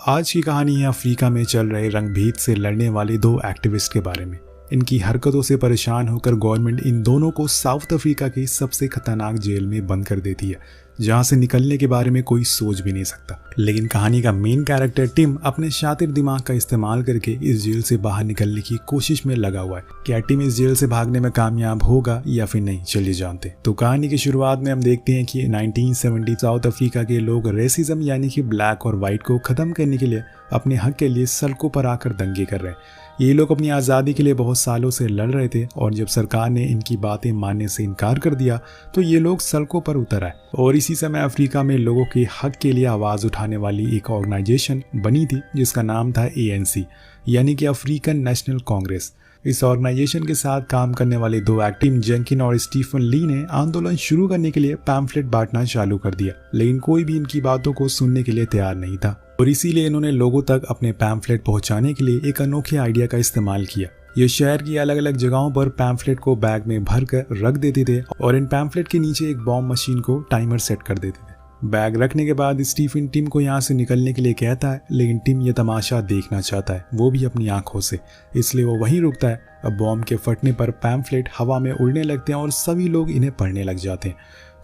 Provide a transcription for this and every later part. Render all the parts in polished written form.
आज की कहानी है अफ्रीका में चल रहे रंगभेद से लड़ने वाले दो एक्टिविस्ट के बारे में। इनकी हरकतों से परेशान होकर गवर्नमेंट इन दोनों को साउथ अफ्रीका की सबसे खतरनाक जेल में बंद कर देती है, जहां से निकलने के बारे में कोई सोच भी नहीं सकता। लेकिन कहानी का मेन कैरेक्टर टिम अपने शातिर दिमाग का इस्तेमाल करके इस जेल से बाहर निकलने की कोशिश में लगा हुआ है। क्या टिम इस जेल से भागने में कामयाब होगा या फिर नहीं, चलिए जानते हैं। तो कहानी की शुरुआत में हम देखते हैं कि 1970 साउथ अफ्रीका के लोग रेसिज्म यानी कि ब्लैक और व्हाइट को खत्म करने के लिए अपने हक के लिए सड़कों पर आकर दंगे कर रहे हैं। ये लोग अपनी आज़ादी के लिए बहुत सालों से लड़ रहे थे और जब सरकार ने इनकी बातें मानने से इनकार कर दिया तो ये लोग सड़कों पर उतर आए। और इसी समय अफ्रीका में लोगों के हक के लिए आवाज़ उठाने वाली एक ऑर्गेनाइजेशन बनी थी जिसका नाम था ANC यानी कि अफ्रीकन नेशनल कांग्रेस। इस ऑर्गेनाइजेशन के साथ काम करने वाले दो एक्टिव जेंकिन और स्टीफन ली ने आंदोलन शुरू करने के लिए पैम्फलेट बांटना चालू कर दिया, लेकिन कोई भी इनकी बातों को सुनने के लिए तैयार नहीं था और इसीलिए इन्होंने लोगों तक अपने पैम्फलेट पहुंचाने के लिए एक अनोखे आइडिया का इस्तेमाल किया। ये शहर की अलग अलग जगहों पर पैम्फलेट को बैग में भर कर रख देते थे और इन पैम्फलेट के नीचे एक बॉम्ब मशीन को टाइमर सेट कर देते थे। बैग रखने के बाद स्टीफन टिम को यहाँ से निकलने के लिए कहता है, लेकिन टिम ये तमाशा देखना चाहता है, वो भी अपनी आंखों से, इसलिए वो वहीं रुकता है। अब बॉम्ब के फटने पर पैम्फलेट हवा में उड़ने लगते हैं और सभी लोग इन्हें पढ़ने लग जाते हैं।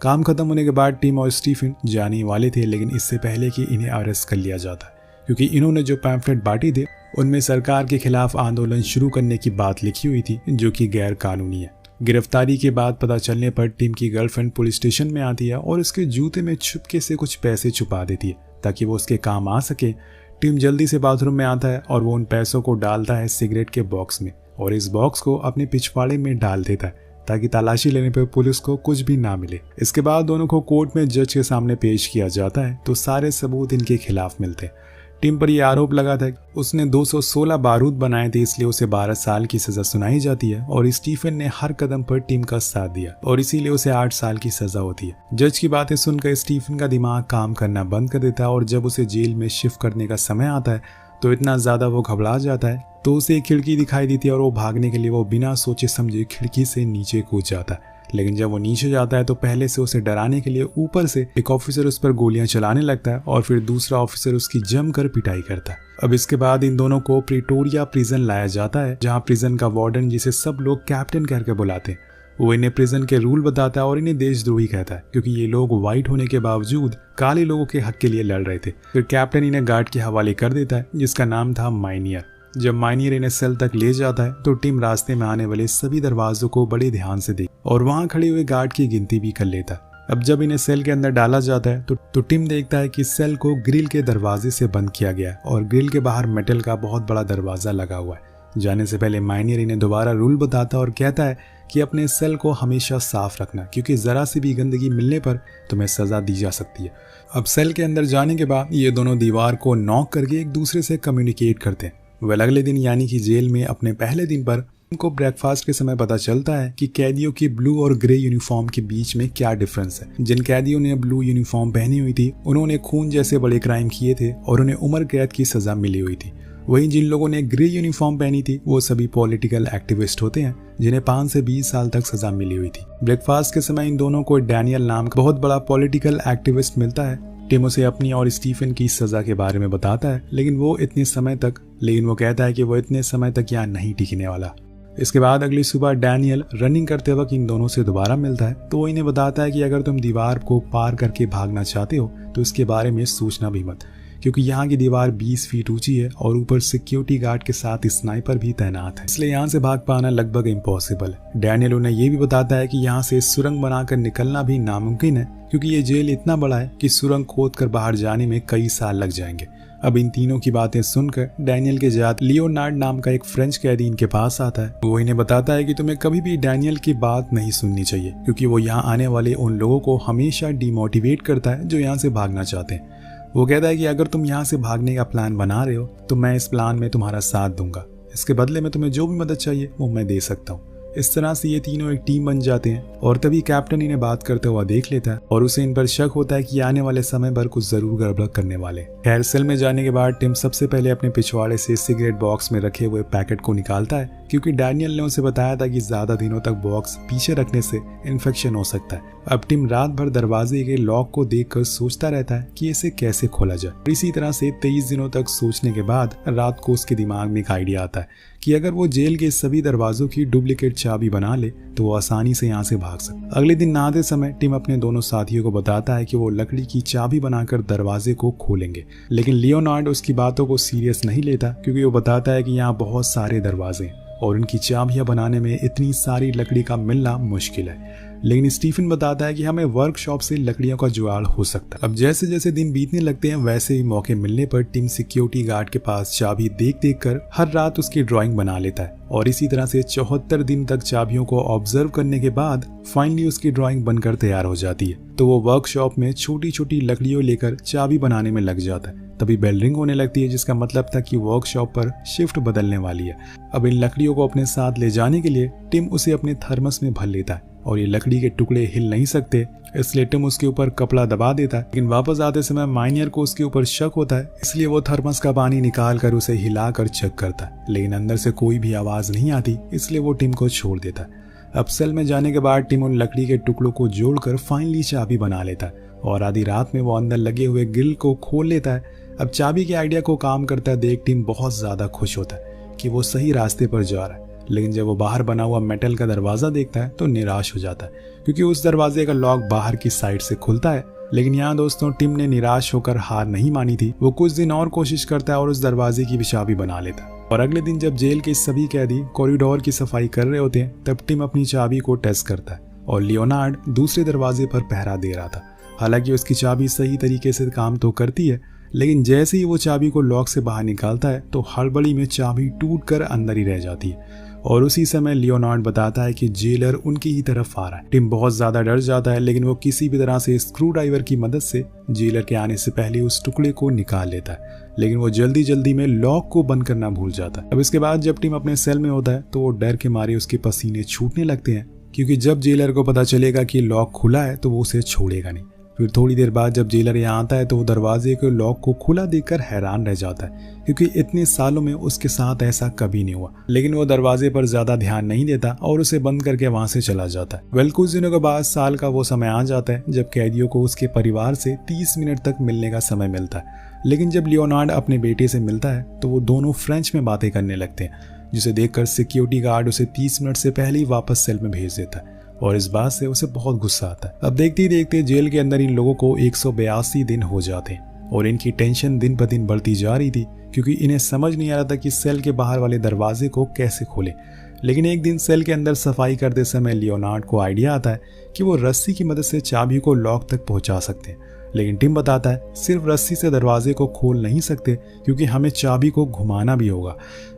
काम खत्म होने के बाद टिम और स्टीफन जाने वाले थे, लेकिन इससे पहले कि इन्हें अरेस्ट कर लिया जाता है क्योंकि इन्होंने जो पैम्फलेट बांटी थे उनमें सरकार के खिलाफ आंदोलन शुरू करने की बात लिखी हुई थी, जो कि गैर कानूनी है। गिरफ्तारी के बाद पता चलने पर टिम की गर्लफ्रेंड पुलिस स्टेशन में आती है और उसके जूते में छुपके से कुछ पैसे छुपा देती है ताकि वो उसके काम आ सके। टिम जल्दी से बाथरूम में आता है और वो उन पैसों को डालता है सिगरेट के बॉक्स में और इस बॉक्स को अपने पिछवाड़े में डाल देता है ताकि तलाशी लेने पर पुलिस को कुछ भी ना मिले। इसके बाद दोनों को कोर्ट में जज के सामने पेश किया जाता है तो सारे सबूत इनके खिलाफ मिलते हैं। टिम पर यह आरोप लगा था कि उसने 216 बारूद बनाए थे, इसलिए उसे 12 साल की सजा सुनाई जाती है और स्टीफन ने हर कदम पर टिम का साथ दिया और इसीलिए उसे 8 साल की सजा होती है। जज की बातें सुनकर स्टीफन का दिमाग काम करना बंद कर देता है और जब उसे जेल में शिफ्ट करने का समय आता है तो इतना ज्यादा वो घबरा जाता है तो उसे एक खिड़की दिखाई देती है और वो भागने के लिए वो बिना सोचे समझे खिड़की से नीचे कूद जाता है। लेकिन जब वो नीचे जाता है तो पहले से उसे डराने के लिए ऊपर से एक ऑफिसर उस पर गोलियां चलाने लगता है और फिर दूसरा ऑफिसर उसकी जमकर पिटाई करता है। अब इसके बाद इन दोनों को प्रिटोरिया प्रिजन लाया जाता है, जहां प्रिजन का वार्डन, जिसे सब लोग कैप्टन कहकर बुलाते हैं, वो इन्हें प्रिजन के रूल बताता है और इन्हें देशद्रोही कहता है क्योंकि ये लोग व्हाइट होने के बावजूद काले लोगों के हक के लिए लड़ रहे थे। फिर कैप्टन इन्हें गार्ड के हवाले कर देता है जिसका नाम था माइनियर। जब माइनियर इन्हें सेल तक ले जाता है तो टिम रास्ते में आने वाले सभी दरवाजों को बड़े ध्यान से देख और वहां खड़े हुए गार्ड की गिनती भी कर लेता है। अब जब इन्हें सेल के अंदर डाला जाता है तो टिम देखता है कि सेल को ग्रिल के दरवाजे से बंद किया गया है और ग्रिल के बाहर मेटल का बहुत बड़ा दरवाजा लगा हुआ है। जाने से पहले माइनियर इन्हें दोबारा रूल बताता है और कहता है कि अपने सेल को हमेशा साफ रखना क्योंकि जरा सी भी गंदगी मिलने पर तुम्हें सजा दी जा सकती है। अब सेल के अंदर जाने के बाद ये दोनों दीवार को नॉक करके एक दूसरे से कम्युनिकेट करते हैं। वह अगले दिन यानी कि जेल में अपने पहले दिन पर उनको ब्रेकफास्ट के समय पता चलता है कि कैदियों की ब्लू और ग्रे यूनिफॉर्म के बीच में क्या डिफरेंस है। जिन कैदियों ने ब्लू यूनिफॉर्म पहनी हुई थी उन्होंने खून जैसे बड़े क्राइम किए थे और उन्हें उम्र कैद की सजा मिली हुई थी। वहीं जिन लोगों ने ग्रे यूनिफॉर्म पहनी थी वो सभी पॉलिटिकल एक्टिविस्ट होते हैं जिन्हें 5 से 20 साल तक सजा मिली हुई थी। ब्रेकफास्ट के समय इन दोनों को डैनियल नाम का बहुत बड़ा पॉलिटिकल एक्टिविस्ट मिलता है। टिम उसे अपनी और स्टीफन की सजा के बारे में बताता है, लेकिन वो कहता है कि वो इतने समय तक यहाँ नहीं टिकने वाला। इसके बाद अगली सुबह डैनियल रनिंग करते वक्त इन दोनों से दोबारा मिलता है तो वो इन्हें बताता है कि अगर तुम दीवार को पार करके भागना चाहते हो तो इसके बारे में सोचना भी मत क्योंकि यहाँ की दीवार 20 फीट ऊंची है और ऊपर सिक्योरिटी गार्ड के साथ स्नाइपर भी तैनात है, इसलिए यहाँ से भाग पाना लगभग इम्पॉसिबल है। डैनियल उन्हें ये भी बताता है कि यहाँ से सुरंग बनाकर निकलना भी नामुमकिन है क्योंकि ये जेल इतना बड़ा है कि सुरंग खोद कर बाहर जाने में कई साल लग जाएंगे। अब इन तीनों की बातें सुनकर डैनियल के जात लियोनार्ड नाम का एक फ्रेंच कैदी इनके पास आता है। वो इन्हें बताता है कि तुम्हें कभी भी डैनियल की बात नहीं सुननी चाहिए क्योंकि वो यहाँ आने वाले उन लोगों को हमेशा डिमोटिवेट करता है जो यहाँ से भागना चाहते हैं। वो कहता है कि अगर तुम यहाँ से भागने का प्लान बना रहे हो तो मैं इस प्लान में तुम्हारा साथ दूंगा, इसके बदले में तुम्हें जो भी मदद चाहिए वो मैं दे सकता हूँ। इस तरह से ये तीनों एक टीम बन जाते हैं और तभी कैप्टन इन्हें बात करते हुआ देख लेता है और उसे इन पर शक होता है कि आने वाले समय पर कुछ जरूर गड़बड़ करने वाले। खैर सेल में जाने के बाद टिम सबसे पहले अपने पिछवाड़े से सिगरेट बॉक्स में रखे हुए पैकेट को निकालता है क्योंकि डैनियल ने उसे बताया था कि ज्यादा दिनों तक बॉक्स पीछे रखने से इन्फेक्शन हो सकता है। अब टिम रात भर दरवाजे के लॉक को देखकर सोचता रहता है कि इसे कैसे खोला जाए। इसी तरह से 23 दिनों तक सोचने के बाद रात को उसके दिमाग में एक आइडिया आता है कि अगर वो जेल के सभी दरवाजों की डुप्लीकेट चाबी बना ले तो वो आसानी से यहाँ से भाग सकता। अगले दिन नहाते समय टिम अपने दोनों साथियों को बताता है कि वो लकड़ी की चाबी बनाकर दरवाजे को खोलेंगे, लेकिन लियोनार्ड उसकी बातों को सीरियस नहीं लेता क्योंकि वो बताता है कि यहाँ बहुत सारे दरवाजे हैं और इनकी चाबियां बनाने में इतनी सारी लकड़ी का मिलना मुश्किल है। लेकिन स्टीफन बताता है कि हमें वर्कशॉप से लकड़ियों का जुगाड़ हो सकता है। अब जैसे जैसे दिन बीतने लगते हैं वैसे ही मौके मिलने पर टिम सिक्योरिटी गार्ड के पास चाबी देख कर हर रात उसकी ड्राइंग बना लेता है और इसी तरह से 74 दिन तक चाबियों को ऑब्जर्व करने के बाद फाइनली उसकी ड्राइंग बनकर तैयार हो जाती है। तो वो वर्कशॉप में छोटी छोटी लकड़ियों लेकर चाबी बनाने में लग जाता है। तभी बेल रिंग होने लगती है, जिसका मतलब था कि वर्कशॉप पर शिफ्ट बदलने वाली है। अब इन लकड़ियों को अपने साथ ले जाने के लिए टिम उसे अपने थर्मस में भर लेता है और ये लकड़ी के टुकड़े हिल नहीं सकते, इसलिए टिम उसके ऊपर कपड़ा दबा देता है। लेकिन वापस आते समय माइनियर को उसके ऊपर शक होता है, इसलिए वो थर्मस का पानी निकाल कर उसे हिलाकर चेक करता है, लेकिन अंदर से कोई भी आवाज नहीं आती, इसलिए वो टिम को छोड़ देता है। अब सेल में जाने के बाद टिम उन लकड़ी के टुकड़ों को जोड़कर फाइनली चाबी बना लेता है और आधी रात में वो अंदर लगे हुए ग्रिल को खोल लेता है। अब चाबी के आइडिया को काम करता देख टिम बहुत ज्यादा खुश होता है कि वो सही रास्ते पर जा रहा है। लेकिन जब वो बाहर बना हुआ मेटल का दरवाजा देखता है तो निराश हो जाता है क्योंकि उस दरवाजे का लॉक बाहर की साइड से खुलता है। लेकिन यहाँ दोस्तों टिम ने निराश होकर हार नहीं मानी थी। वो कुछ दिन और कोशिश करता है और उस दरवाजे की भी चाबी बना लेता है। और अगले दिन जब जेल के सभी कैदी कॉरिडोर की सफाई कर रहे होते हैं तब टिम अपनी चाबी को टेस्ट करता है और लियोनार्ड दूसरे दरवाजे पर पहरा दे रहा था। हालांकि उसकी चाबी सही तरीके से काम तो करती है, लेकिन जैसे ही वो चाबी को लॉक से बाहर निकालता है तो हड़बड़ी में चाबी टूटकर अंदर ही रह जाती है और उसी समय लियोनार्ड बताता है कि जेलर उनकी ही तरफ आ रहा है। टिम बहुत ज्यादा डर जाता है, लेकिन वो किसी भी तरह से स्क्रू ड्राइवर की मदद से जेलर के आने से पहले उस टुकड़े को निकाल लेता है, लेकिन वो जल्दी में लॉक को बंद करना भूल जाता है। अब इसके बाद जब टिम अपने सेल में होता है तो वो डर के मारे उसके पसीने छूटने लगते हैं क्योंकि जब जेलर को पता चलेगा कि लॉक खुला है तो वो उसे छोड़ेगा नहीं। फिर थोड़ी देर बाद जब जेलर यहाँ आता है तो वो दरवाजे के लॉक को खुला देखकर हैरान रह जाता है क्योंकि इतने सालों में उसके साथ ऐसा कभी नहीं हुआ। लेकिन वो दरवाजे पर ज्यादा ध्यान नहीं देता और उसे बंद करके वहां से चला जाता है। कुछ दिनों के बाद साल का वो समय आ जाता है जब कैदियों को उसके परिवार से 30 मिनट तक मिलने का समय मिलता है। लेकिन जब लियोनार्ड अपने बेटे से मिलता है तो वो दोनों फ्रेंच में बातें करने लगते हैं, जिसे देखकर सिक्योरिटी गार्ड उसे 30 मिनट से पहले ही वापस सेल में भेज देता है और इस बात से उसे बहुत गुस्सा आता है। अब देखते ही देखते जेल के अंदर इन लोगों को 182 दिन हो जाते हैं और इनकी टेंशन दिन ब दिन बढ़ती जा रही थी क्योंकि इन्हें समझ नहीं आ रहा था कि सेल के बाहर वाले दरवाजे को कैसे खोले। लेकिन एक दिन सेल के अंदर सफाई करते समय लियोनार्ड को आइडिया आता है कि वो रस्सी की मदद से चाबी को लॉक तक पहुंचा सकते हैं। लेकिन टिम बताता है सिर्फ रस्सी से दरवाजे को खोल नहीं सकते क्योंकि हमें चाबी को घुमाना भी होगा।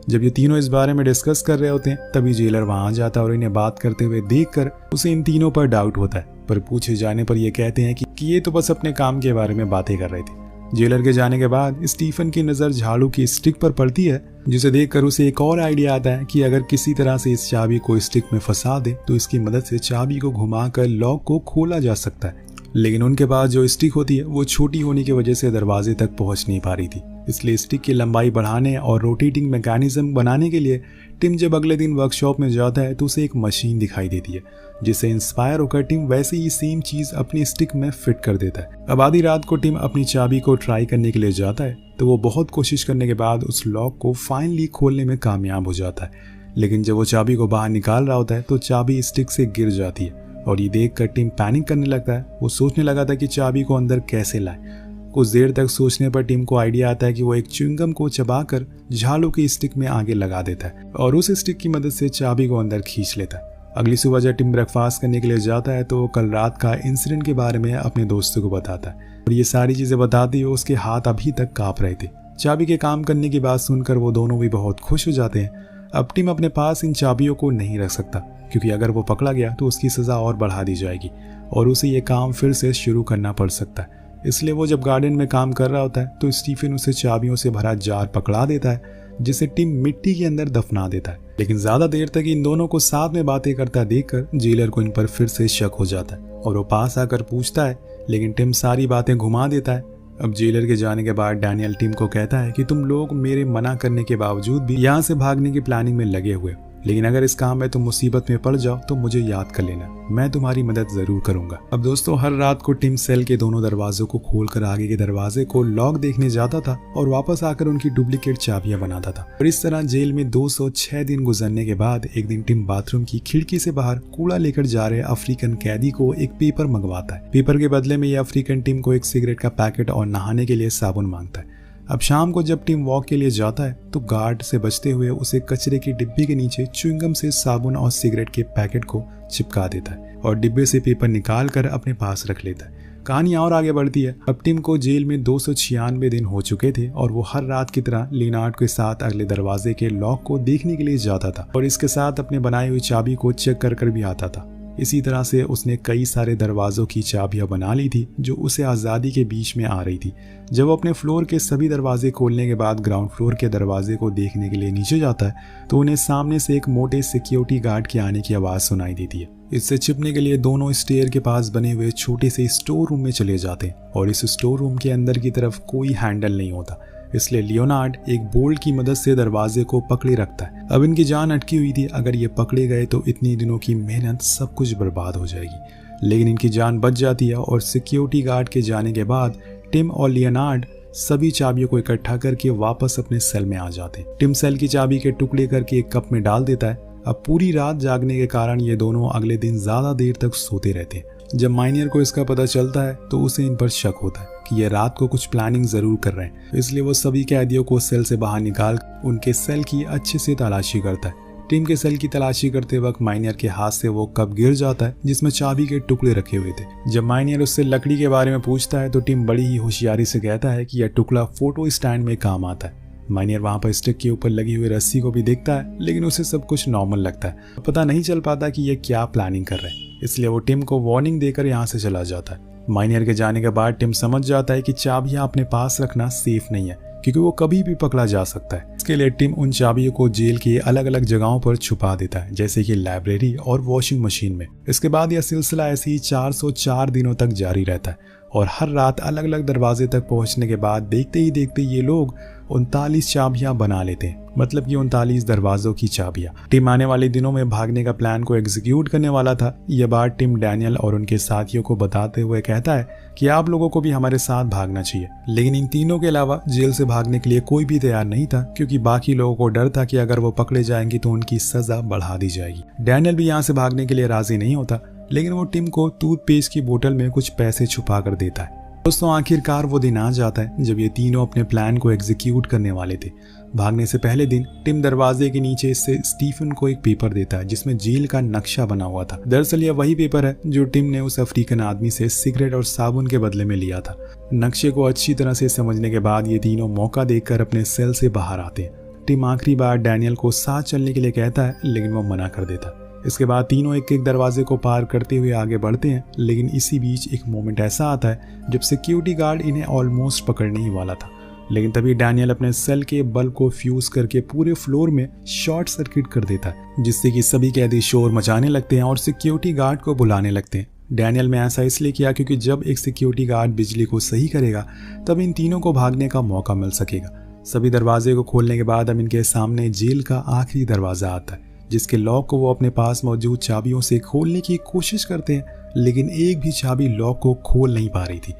जब ये तीनों इस बारे में डिस्कस कर रहे होते हैं तभी जेलर वहां आ जाता है और इन्हें बात करते हुए देखकर उसे इन तीनों पर डाउट होता है, पर पूछे जाने पर ये कहते हैं कि ये तो बस अपने काम के बारे में बातें कर रहे थे। जेलर के जाने के बाद स्टीफन की नजर झाड़ू की स्टिक पर पड़ती है, जिसे देखकर उसे एक और आइडिया आता है कि अगर किसी तरह से इस चाबी को स्टिक में फंसा दे तो इसकी मदद से चाबी को घुमाकर लॉक को खोला जा सकता है। लेकिन उनके पास जो स्टिक होती है वो छोटी होने की वजह से दरवाजे तक पहुंच नहीं पा रही थी, इसलिए स्टिक की लंबाई बढ़ाने और रोटेटिंग मैकेनिज्म बनाने के लिए टिम जब अगले दिन वर्कशॉप में जाता है तो उसे एक मशीन दिखाई देती है, जिससे इंस्पायर होकर टिम वैसे ही सेम चीज अपनी स्टिक में फिट कर देता है। अब आधी रात को टिम अपनी चाबी को ट्राई करने के लिए जाता है तो वो बहुत कोशिश करने के बाद उस लॉक को फाइनली खोलने में कामयाब हो जाता है। लेकिन जब वो चाबी को बाहर निकाल रहा होता है तो चाबी स्टिक से गिर जाती है और ये देखकर टिम पैनिक करने लगता है। वो सोचने लगा था कि चाबी को अंदर कैसे लाए। कुछ देर तक सोचने पर टिम को आइडिया आता है कि वो एक च्युइंगम को चबाकर झाड़ू की स्टिक में आगे लगा देता है और उस स्टिक की मदद से चाबी को अंदर खींच लेता है। अगली सुबह जब टिम ब्रेकफास्ट करने के लिए जाता है तो वो कल रात का इंसिडेंट के बारे में अपने दोस्तों को बताता है और ये सारी चीजें बताते हुए उसके हाथ अभी तक कांप रहे थे। चाबी के काम करने की बात सुनकर वो दोनों भी बहुत खुश हो जाते हैं। अब टिम अपने पास इन चाबियों को नहीं रख सकता क्योंकि अगर वो पकड़ा गया तो उसकी सजा और बढ़ा दी जाएगी और उसे ये काम फिर से शुरू करना पड़ सकता है। इसलिए वो जब गार्डन में काम कर रहा होता है तो स्टीफन उसे चाबियों से भरा जार पकड़ा देता है, जिसे टिम मिट्टी के अंदर दफना देता है। लेकिन ज्यादा देर तक इन दोनों को साथ में बातें करता देखकर जेलर को इन पर फिर से शक हो जाता है और वो पास आकर पूछता है, लेकिन टिम सारी बातें घुमा देता है। अब जेलर के जाने के बाद डैनियल टिम को कहता है कि तुम लोग मेरे मना करने के बावजूद भी यहाँ से भागने की प्लानिंग में लगे हुए, लेकिन अगर इस काम में तुम मुसीबत में पड़ जाओ तो मुझे याद कर लेना, मैं तुम्हारी मदद जरूर करूंगा। अब दोस्तों हर रात को टिम सेल के दोनों दरवाजों को खोलकर आगे के दरवाजे को लॉक देखने जाता था और वापस आकर उनकी डुप्लीकेट चाबियां बनाता था। और इस तरह जेल में 206 दिन गुजरने के बाद एक दिन टिम बाथरूम की खिड़की से बाहर कूड़ा लेकर जा रहे अफ्रीकन कैदी को एक पेपर मंगवाता है। पेपर के बदले में ये अफ्रीकन टिम को एक सिगरेट का पैकेट और नहाने के लिए साबुन मांगता है। अब शाम को जब टिम वॉक के लिए जाता है तो गार्ड से बचते हुए उसे कचरे की डिब्बी के नीचे च्युइंगम से साबुन और सिगरेट के पैकेट को चिपका देता है और डिब्बे से पेपर निकाल कर अपने पास रख लेता है। कहानी और आगे बढ़ती है। अब टिम को जेल में 296 दिन हो चुके थे और वो हर रात की तरह लियोनार्ड के साथ अगले दरवाजे के लॉक को देखने के लिए जाता था और इसके साथ अपने बनाई हुई चाबी को चेक कर भी आता था। इसी तरह से उसने कई सारे दरवाजों की चाबियां बना ली थी जो उसे आज़ादी के बीच में आ रही थी। जब वो अपने फ्लोर के सभी दरवाजे खोलने के बाद ग्राउंड फ्लोर के दरवाजे को देखने के लिए नीचे जाता है तो उन्हें सामने से एक मोटे सिक्योरिटी गार्ड के आने की आवाज़ सुनाई देती है। इससे छिपने के लिए दोनों स्टेयर के पास बने हुए छोटे से स्टोर रूम में चले जाते हैं और इस स्टोर रूम के अंदर की तरफ कोई हैंडल नहीं होता, इसलिए लियोनार्ड एक बोल्ट की मदद से दरवाजे को पकड़े रखता है। अब इनकी जान अटकी हुई थी, अगर ये पकड़े गए तो इतनी दिनों की मेहनत सब कुछ बर्बाद हो जाएगी। लेकिन इनकी जान बच जाती है और सिक्योरिटी गार्ड के जाने के बाद टिम और लियोनार्ड सभी चाबियों को इकट्ठा करके वापस अपने सेल में आ जाते हैं। टिम सेल की चाबी के टुकड़े करके एक कप में डाल देता है। अब पूरी रात जागने के कारण ये दोनों अगले दिन ज्यादा देर तक सोते रहते हैं। जब माइनियर को इसका पता चलता है तो उसे इन पर शक होता है कि ये रात को कुछ प्लानिंग जरूर कर रहे हैं, इसलिए वो सभी कैदियों को सेल से बाहर निकाल उनके सेल की अच्छे से तलाशी करता है। टिम के सेल की तलाशी करते वक्त माइनियर के हाथ से वो कप गिर जाता है जिसमें चाबी के टुकड़े रखे हुए थे। जब माइनियर उससे लकड़ी के बारे में पूछता है तो टिम बड़ी ही होशियारी से कहता है कि यह टुकड़ा फोटो स्टैंड में काम आता है। माइनियर वहां पर स्टिक के ऊपर लगी हुई रस्सी को भी देखता है, लेकिन उसे सब कुछ नॉर्मल लगता है। पता नहीं चल पाता कि ये क्या प्लानिंग कर रहे हैं, इसलिए वो टिम को वार्निंग देकर यहाँ से चला जाता है। माइनियर के जाने के बाद टिम समझ जाता है कि चाबियां अपने पास रखना सेफ नहीं है क्योंकि वो कभी भी पकड़ा जा सकता है। इसके लिए टिम उन चाबियों को जेल के अलग अलग जगहों पर छुपा देता है, जैसे कि लाइब्रेरी और वॉशिंग मशीन में। इसके बाद यह सिलसिला ऐसे ही 404 दिनों तक जारी रहता है और हर रात अलग अलग दरवाजे तक पहुंचने के बाद देखते ही देखते ये लोग 39 चाबियां बना लेते हैं, मतलब कि 39 दरवाजों की चाबियां। टिम आने वाले दिनों में भागने का प्लान को एग्जीक्यूट करने वाला था। यह बात टिम डैनियल और उनके साथियों को बताते हुए कहता है कि आप लोगों को भी हमारे साथ भागना चाहिए। लेकिन इन तीनों के अलावा जेल से भागने के लिए कोई भी तैयार नहीं था क्योंकि बाकी लोगों को डर था कि अगर वो पकड़े जाएंगे तो उनकी सजा बढ़ा दी जाएगी। डैनियल भी यहाँ से भागने के लिए राजी नहीं होता, लेकिन वो टिम को टूथपेस्ट की बोतल में कुछ पैसे छुपा कर देता है। दोस्तों आखिरकार वो दिन आ जाता है जब ये तीनों अपने प्लान को एग्जीक्यूट करने वाले थे। भागने से पहले दिन टिम दरवाजे के नीचे से स्टीफन को एक पेपर देता है जिसमें जेल का नक्शा बना हुआ था। दरअसल यह वही पेपर है जो टिम ने उस अफ्रीकन आदमी से सिगरेट और साबुन के बदले में लिया था। नक्शे को अच्छी तरह से समझने के बाद ये तीनों मौका देखकर अपने सेल से बाहर आते हैं। टिम आखिरी बार डैनियल को साथ चलने के लिए कहता है, लेकिन वो मना कर देता। इसके बाद तीनों एक एक दरवाजे को पार करते हुए आगे बढ़ते हैं, लेकिन इसी बीच एक मोमेंट ऐसा आता है जब सिक्योरिटी गार्ड इन्हें ऑलमोस्ट पकड़ने ही वाला था। लेकिन तभी डैनियल अपने सेल के बल्ब को फ्यूज करके पूरे फ्लोर में शॉर्ट सर्किट कर देता है, जिससे कि सभी कैदी शोर मचाने लगते हैं और सिक्योरिटी गार्ड को बुलाने लगते हैं। डैनियल ने ऐसा इसलिए किया क्योंकि जब एक सिक्योरिटी गार्ड बिजली को सही करेगा तब इन तीनों को भागने का मौका मिल सकेगा। सभी दरवाजे को खोलने के बाद अब इनके सामने जेल का आखिरी दरवाजा आता है जिसके लॉक को वो अपने पास मौजूद चाबियों से खोलने की कोशिश करते हैं, लेकिन एक भी चाबी लॉक को खोल नहीं पा रही थी।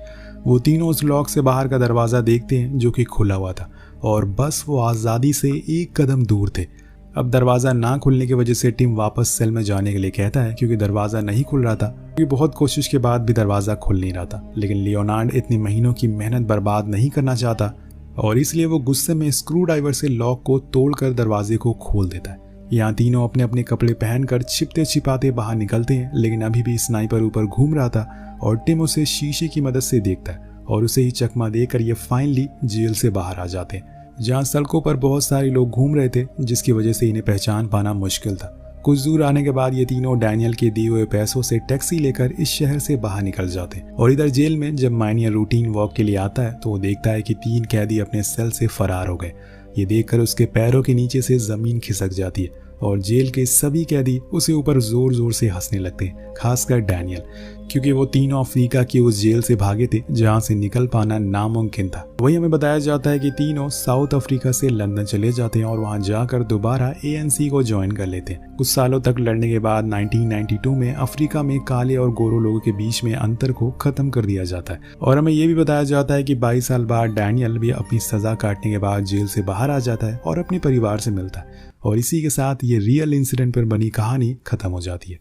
वो तीनों उस लॉक से बाहर का दरवाज़ा देखते हैं जो कि खुला हुआ था और बस वो आज़ादी से एक कदम दूर थे। अब दरवाज़ा ना खुलने की वजह से टिम वापस सेल में जाने के लिए कहता है क्योंकि दरवाज़ा नहीं खुल रहा था, क्योंकि बहुत कोशिश के बाद भी दरवाज़ा खुल नहीं रहा था। लेकिन लियोनार्ड इतनी महीनों की मेहनत बर्बाद नहीं करना चाहता और इसलिए वो गुस्से में स्क्रू ड्राइवर से लॉक को तोड़कर दरवाजे को खोल देता है। यहाँ तीनों अपने अपने कपड़े पहनकर छिपते छिपाते बाहर निकलते हैं, लेकिन अभी भी स्नाइपर ऊपर घूम रहा था और टिम उसे शीशे की मदद से देखता है और उसे ही चकमा देकर ये फाइनली जेल से बाहर आ जाते हैं, जहाँ सड़कों पर बहुत सारे लोग घूम रहे थे जिसकी वजह से इन्हें पहचान पाना मुश्किल था। कुछ दूर आने के बाद ये तीनों डैनियल के दिए हुए पैसों से टैक्सी लेकर इस शहर से बाहर निकल जाते हैं। और इधर जेल में जब माइनियर रूटीन वॉक के लिए आता है तो वो देखता है कि 3 कैदी अपने सेल से फरार हो गए। ये देखकर उसके पैरों के नीचे से जमीन खिसक जाती है और जेल के सभी कैदी उसे ऊपर जोर जोर से हंसने लगते हैं, खासकर डैनियल, क्योंकि वो तीनों अफ्रीका की उस जेल से भागे थे जहां से निकल पाना नामुमकिन था। वही हमें बताया जाता है कि तीनों साउथ अफ्रीका से लंदन चले जाते हैं और वहां जाकर दोबारा ANC को ज्वाइन कर लेते हैं। कुछ सालों तक लड़ने के बाद 1992 में अफ्रीका में काले और गोरों लोगों के बीच में अंतर को खत्म कर दिया जाता है। और हमें ये भी बताया जाता है कि 22 साल बाद डैनियल भी अपनी सजा काटने के बाद जेल से बाहर आ जाता है और अपने परिवार से मिलता है। और इसी के साथ ये रियल इंसिडेंट पर बनी कहानी खत्म हो जाती है।